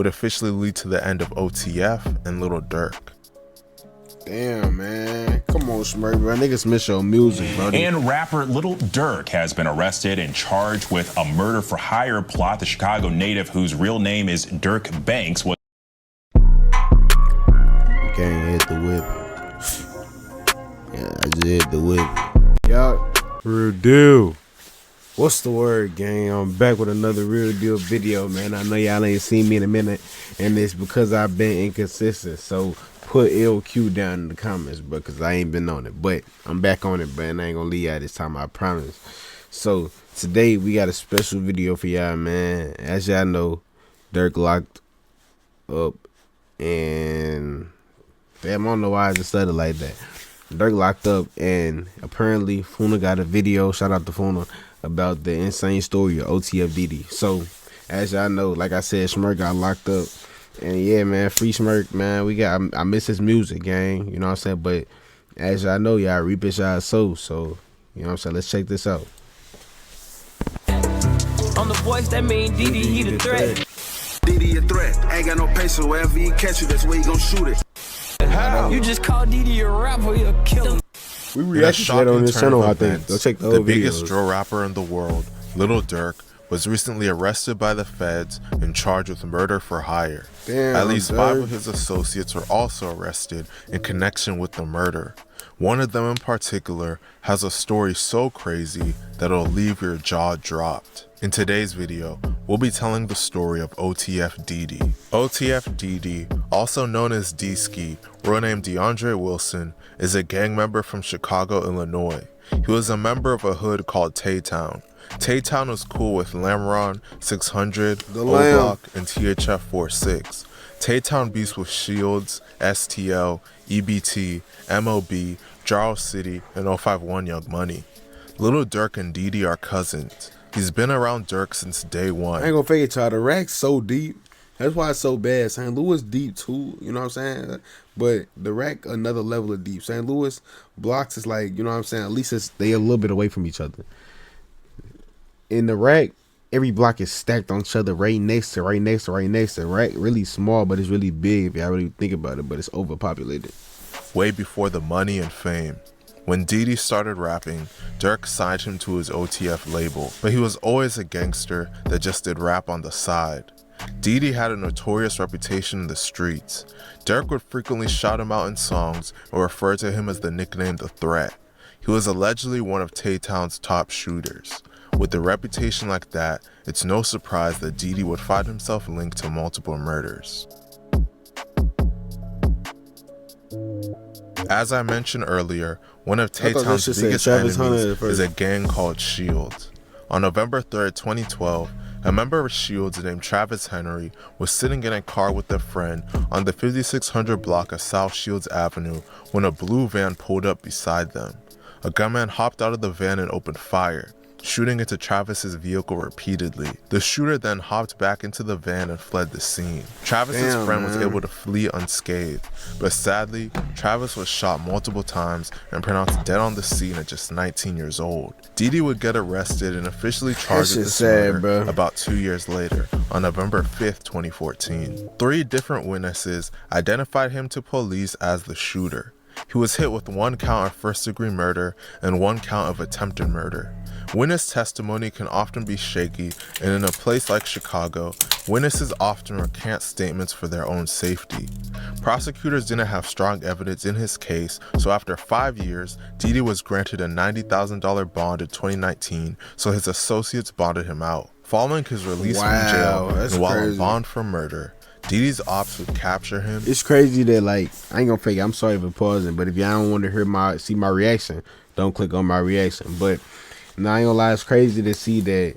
would officially lead to the end of OTF and Lil Durk. Damn, man. Come on, Smurf, bro. Niggas miss your music, bro. And rapper Lil Durk has been arrested and charged with a murder for hire plot. The Chicago native, whose real name is Durk Banks, was... Can't hit the whip. Yeah, I just hit the whip. Y'all, real deal. What's the word, gang? I'm back with another real deal video, man. I know y'all ain't seen me in a minute, and it's because I've been inconsistent. So put LQ down in the comments, bro, because I ain't been on it. But I'm back on it, bro, and I ain't gonna leave y'all this time, I promise. So today we got a special video for y'all, man. As y'all know, Durk locked up, and damn, I don't know why I just said it like that. Durk locked up, and apparently Funa got a video, shout out to Funa, about the insane story of OTF. So as y'all know, like I said, Smurf got locked up, and yeah, man, free Smurf, man. I miss his music, gang, you know what I'm saying? But as y'all know, y'all reap it y'all sow, so you know what I'm saying? Let's check this out. On the voice, that mean Diddy, he the threat. Diddy a threat, ain't got no pace, so wherever you catch you, that's where you gon' shoot it. How? You just call Diddy a rapper, he'll kill him. We reacted to that on this channel, I think. Go check the biggest drill rapper in the world, Lil Durk, was recently arrested by the feds and charged with murder for hire. Damn, at least 5 of his associates were also arrested in connection with the murder. One of them in particular has a story so crazy that it'll leave your jaw dropped. In today's video, we'll be telling the story of OTF Didi. OTF Didi, also known as D-Ski, real name DeAndre Wilson, is a gang member from Chicago, Illinois. He was a member of a hood called Tay-Town. Tay-Town was cool with Lamron, 600, O-Block, and THF 46. Tay-Town beefs with Shields, STL, EBT, MOB, Jarl City, and 051 Young Money. Lil Durk and Didi are cousins. He's been around Durk since day one. I ain't gonna fake it, y'all. The rack's so deep. That's why it's so bad. St. Louis deep too, you know what I'm saying? But the rack, another level of deep. St. Louis blocks is like, you know what I'm saying? At least they a little bit away from each other. In the rack, every block is stacked on each other, right next to, right next to, right next to. Right, really small, but it's really big if y'all really think about it. But it's overpopulated. Way before the money and fame. When Didi started rapping, Durk signed him to his OTF label, but he was always a gangster that just did rap on the side. Didi had a notorious reputation in the streets. Durk would frequently shout him out in songs or refer to him as the nickname The Threat. He was allegedly one of Tay-Town's top shooters. With a reputation like that, it's no surprise that Didi would find himself linked to multiple murders. As I mentioned earlier, one of Tay-Town's biggest enemies is a gang called Shields. On November 3rd, 2012, a member of Shields named Travis Henry was sitting in a car with a friend on the 5600 block of South Shields Avenue when a blue van pulled up beside them. A gunman hopped out of the van and opened fire, shooting into Travis's vehicle repeatedly. The shooter then hopped back into the van and fled the scene. Travis's friend was able to flee unscathed, but sadly, Travis was shot multiple times and pronounced dead on the scene at just 19 years old. Didi would get arrested and officially charged with this murder about 2 years later, on November 5th, 2014. 3 different witnesses identified him to police as the shooter. He was hit with 1 count of first-degree murder and 1 count of attempted murder. Witness testimony can often be shaky, and in a place like Chicago, witnesses often recant statements for their own safety. Prosecutors didn't have strong evidence in his case, so after 5 years, Didi was granted a $90,000 bond in 2019, so his associates bonded him out. Following his release from jail and while on bond for murder, Didi's ops would capture him. It's crazy that, like, I ain't gonna fake it, I'm sorry for pausing, but if y'all don't want to see my reaction, don't click on my reaction. But now I ain't gonna lie, it's crazy to see that,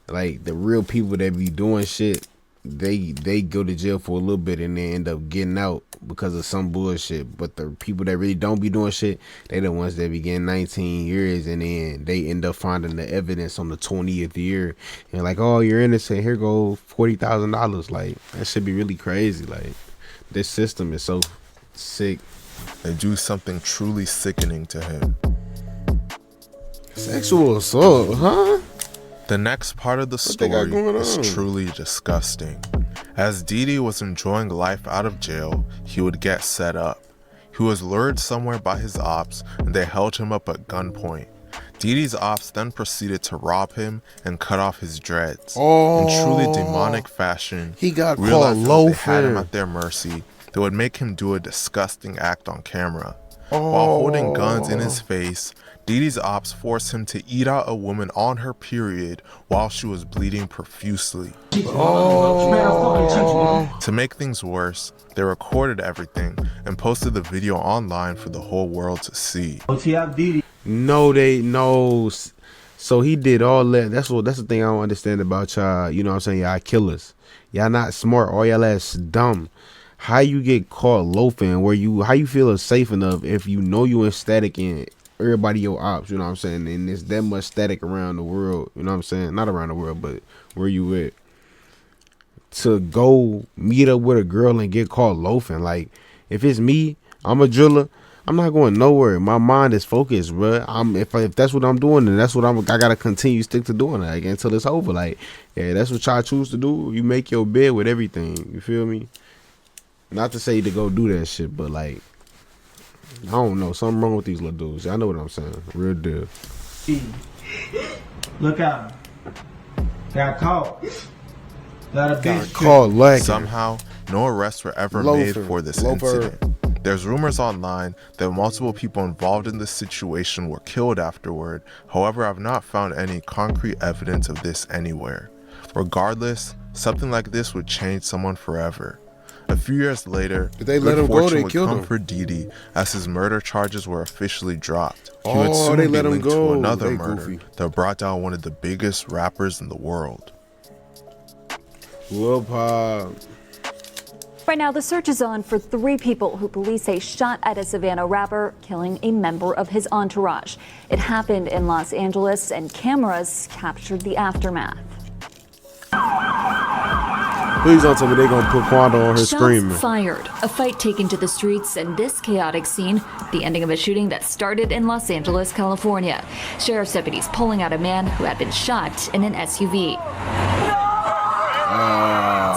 like, the real people that be doing shit, they go to jail for a little bit and then end up getting out because of some bullshit. But the people that really don't be doing shit, they the ones that be getting 19 years and then they end up finding the evidence on the 20th year and like, oh, you're innocent, here go $40,000. Like, that should be really crazy. Like, this system is so sick. They do something truly sickening to him. Sexual assault, huh? The next part of the story is truly disgusting. As Didi was enjoying life out of jail, he would get set up. He was lured somewhere by his ops and they held him up at gunpoint. Didi's ops then proceeded to rob him and cut off his dreads. In truly demonic fashion, he got caught realizing loafing. they had him at their mercy, they would make him do a disgusting act on camera. While holding guns in his face, Didi's ops forced him to eat out a woman on her period while she was bleeding profusely. To make things worse, they recorded everything and posted the video online for the whole world to see. No. So he did all that. That's the thing I don't understand about y'all. You know what I'm saying? Y'all killers. Y'all not smart. All y'all ass dumb. How you get caught loafing? How you feel safe enough if you know you in static and everybody your ops? You know what I'm saying? And there's that much static around the world. You know what I'm saying? Not around the world, but where you at? To go meet up with a girl and get caught loafing. Like, if it's me, I'm a driller. I'm not going nowhere. My mind is focused, bro. If that's what I'm doing, then that's what I gotta continue stick to doing, like, until it's over. Like, yeah, that's what y'all choose to do. You make your bed with everything. You feel me? Not to say to go do that shit, but like, I don't know. Something wrong with these little dudes. Y'all know what I'm saying. Real deal. Look out. Got caught. Got caught lacking. Somehow, no arrests were ever made for this incident. There's rumors online that multiple people involved in this situation were killed afterward. However, I've not found any concrete evidence of this anywhere. Regardless, something like this would change someone forever. A few years later, did they let him go? They would killed come him for Didi as his murder charges were officially dropped. He Oh, would soon they be let him linked go. to another They murder goofy. that brought down one of the biggest rappers in the world. Whoop, pop. Right now, the search is on for 3 people who police say shot at a Savannah rapper, killing a member of his entourage. It happened in Los Angeles, and cameras captured the aftermath. Please don't tell me they gonna put Quando on her screaming. Shots fired, a fight taken to the streets, and this chaotic scene, the ending of a shooting that started in Los Angeles, California. Sheriff's deputies pulling out a man who had been shot in an SUV.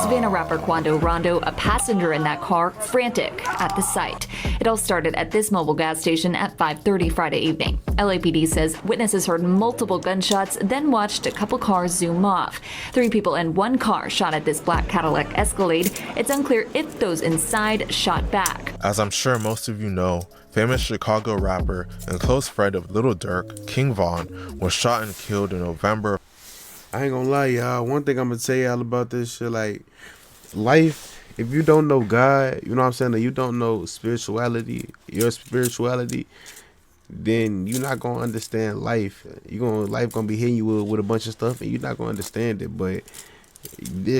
Savannah rapper Quando Rondo, a passenger in that car, frantic at the sight. It all started at this mobile gas station at 5:30 Friday evening. LAPD says witnesses heard multiple gunshots, then watched a couple cars zoom off. 3 people in one car shot at this black Cadillac Escalade. It's unclear if those inside shot back. As I'm sure most of you know, famous Chicago rapper and close friend of Lil Durk, King Von, was shot and killed in November. I ain't gonna lie, y'all. One thing I'm gonna tell y'all about this shit, like, life, if you don't know God, you know what I'm saying, that you don't know spirituality, your spirituality, then you're not gonna understand life. Life gonna be hitting you with a bunch of stuff, and you're not gonna understand it. But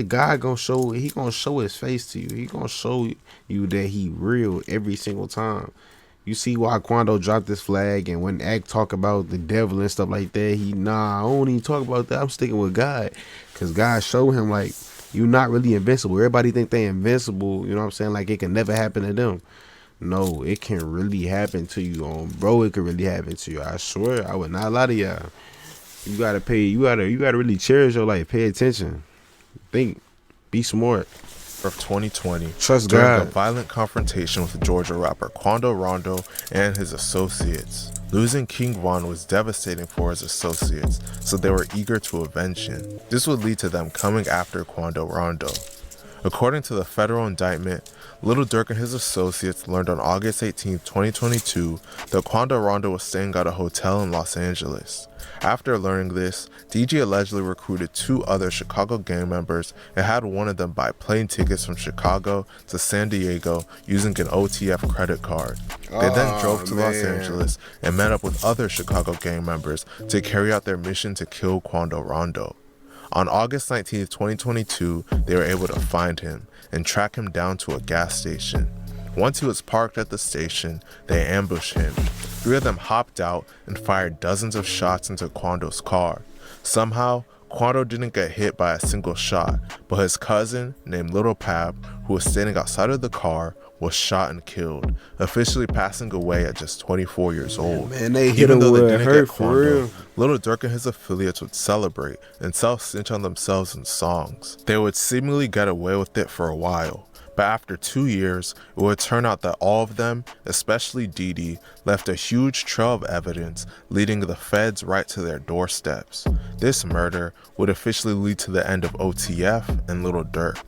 God gonna show his face to you. He gonna show you that he real every single time. You see why Quando dropped this flag, and when Act talk about the devil and stuff like that, I don't even talk about that. I'm sticking with God, because God showed him, like, you're not really invincible. Everybody think they invincible, you know what I'm saying, like it can never happen to them. No, it can really happen to you, bro. It can really happen to you. I swear, I would not lie to y'all. You gotta really cherish your life. Pay attention. Think. Be smart. Of 2020, Trust during God. a violent confrontation with Georgia rapper Quando Rondo and his associates. Losing King Von was devastating for his associates, so they were eager to avenge him. This would lead to them coming after Quando Rondo. According to the federal indictment, Lil Durk and his associates learned on August 18, 2022, that Quando Rondo was staying at a hotel in Los Angeles. After learning this, DJ allegedly recruited 2 other Chicago gang members and had one of them buy plane tickets from Chicago to San Diego using an OTF credit card. They then drove to Los Angeles and met up with other Chicago gang members to carry out their mission to kill Quando Rondo. On August 19, 2022, they were able to find him and track him down to a gas station. Once he was parked at the station, they ambushed him. 3 of them hopped out and fired dozens of shots into Quando's car. Somehow, Quando didn't get hit by a single shot, but his cousin, named Lil Pab, who was standing outside of the car, was shot and killed, officially passing away at just 24 years old. Man, they hit him with a hurt for real. Lil Durk and his affiliates would celebrate and self-snitch on themselves in songs. They would seemingly get away with it for a while, but after 2 years, it would turn out that all of them, especially Didi, left a huge trail of evidence leading the feds right to their doorsteps. This murder would officially lead to the end of OTF and Lil Durk.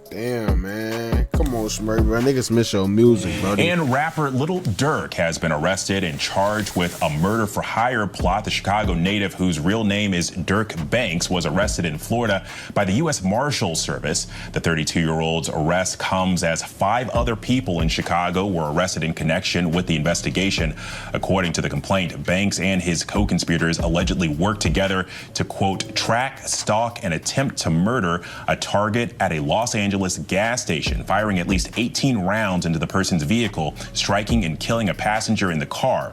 Damn, man. Come on, Smurf, bro. Niggas miss your music, bro. And rapper Lil Durk has been arrested and charged with a murder-for-hire plot. The Chicago native, whose real name is Durk Banks, was arrested in Florida by the U.S. Marshals Service. The 32-year-old's arrest comes as 5 other people in Chicago were arrested in connection with the investigation. According to the complaint, Banks and his co-conspirators allegedly worked together to, quote, track, stalk, and attempt to murder a target at a Los Angeles gas station, firing at least 18 rounds into the person's vehicle, striking and killing a passenger in the car.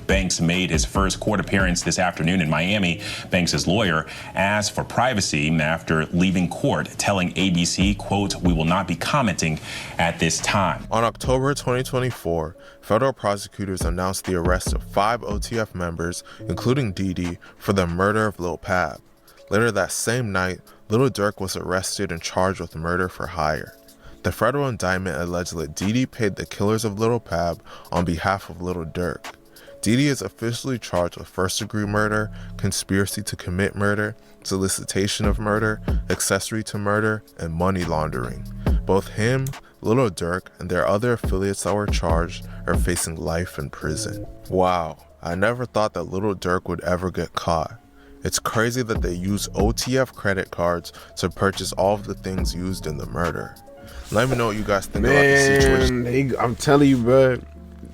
Banks made his first court appearance this afternoon in Miami. Banks' lawyer asked for privacy after leaving court, telling ABC, quote, "We will not be commenting at this time." On October 2024, federal prosecutors announced the arrest of 5 OTF members, including Didi, for the murder of Lil Pab. Later that same night, Lil Durk was arrested and charged with murder for hire. The federal indictment alleged that Didi paid the killers of Lil Pab on behalf of Lil Durk. Didi is officially charged with first-degree murder, conspiracy to commit murder, solicitation of murder, accessory to murder, and money laundering. Both him, Lil Durk, and their other affiliates that were charged are facing life in prison. Wow, I never thought that Lil Durk would ever get caught. It's crazy that they use OTF credit cards to purchase all of the things used in the murder. Let me know what you guys think about the situation. I'm telling you, bro,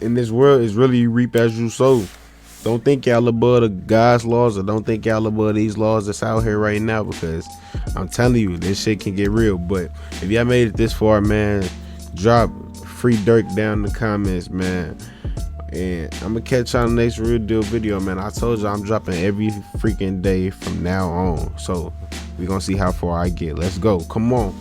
in this world, it's really you reap as you sow. Don't think y'all above the God's laws, or don't think y'all above these laws that's out here right now, because I'm telling you, this shit can get real. But if y'all made it this far, man, drop Free Durk down in the comments, man. And I'm gonna catch y'all in the next Real Deal video, man. I told you I'm dropping every freaking day from now on. So we're gonna see how far I get. Let's go. Come on.